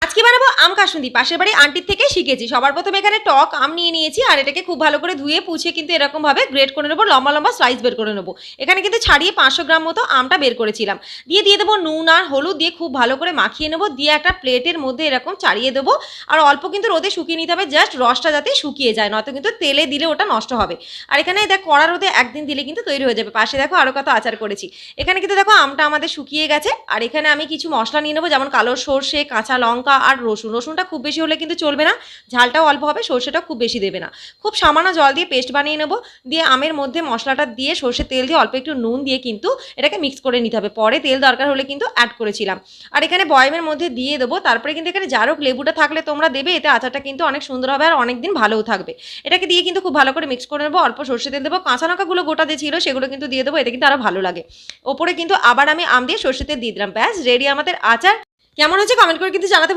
আজকে বানাবো আম কাসুন্দি। পাশের বাড়ি আন্টির থেকে শিখেছি। সবার প্রথমে এখানে টক আম নিয়ে নিয়েছি আর এটাকে খুব ভালো করে ধুয়ে পুছিয়ে কিন্তু এরকমভাবে গ্রেট করে নেবো, লম্বা লম্বা স্লাইস বের করে নেবো। এখানে কিন্তু ছাড়িয়ে 500 গ্রাম মতো আমটা বের করেছিলাম। দিয়ে দেবো নুন আর হলুদ, দিয়ে খুব ভালো করে মাখিয়ে নেবো। দিয়ে একটা প্লেটের মধ্যে এরকম চাড়িয়ে দেবো। আর অল্প কিন্তু রোদে শুকিয়ে নিতে হবে, জাস্ট রসটা যাতে শুকিয়ে যায়, নয়তো কিন্তু তেলে দিলে ওটা নষ্ট হবে। আর এখানে দেখ কড়া রোদে একদিন দিলে কিন্তু তৈরি হয়ে যাবে। পাশে দেখো আরও কত আচার করেছি। এখানে কিন্তু দেখো আমটা আমাদের শুকিয়ে গেছে। আর এখানে আমি কিছু মশলা নিয়ে নেবো, যেমন কালো সর্ষে, কাঁচা লঙ্কা আর রসুন। রসুনটা খুব বেশি হলে কিন্তু চলবে না, ঝালটাও অল্প হবে, সর্ষেটাও খুব বেশি দেবে না। খুব সামান্য জল দিয়ে পেস্ট বানিয়ে নেবো। দিয়ে আমের মধ্যে মশলাটা দিয়ে সর্ষের তেল দিয়ে অল্প একটু নুন দিয়ে কিন্তু এটাকে মিক্স করে নিতে হবে। পরে তেল দরকার হলে কিন্তু অ্যাড করেছিলাম। আর এখানে বয়ামের মধ্যে দিয়ে দেবো। তারপরে কিন্তু এখানে জারক লেবুটা থাকলে তোমরা দেবে, এতে আচারটা কিন্তু অনেক সুন্দর হবে আর অনেক দিন ভালোও থাকবে। এটাকে দিয়ে কিন্তু খুব ভালো করে মিক্স করে নেবো। অল্প সর্ষে তেল দেবো, কাঁচা লঙ্কাগুলো গোটা দিয়ে ছিল সেগুলো কিন্তু দিয়ে দেবো, এতে কিন্তু আরও ভালো লাগে। ওপরে কিন্তু আবার আমি আম দিয়ে সর্ষে তেল দিয়ে দিলাম। ব্যাস রেডি আমাদের আচার। কেমন হচ্ছে কমেন্ট করে কিন্তু জানাতে ভুলো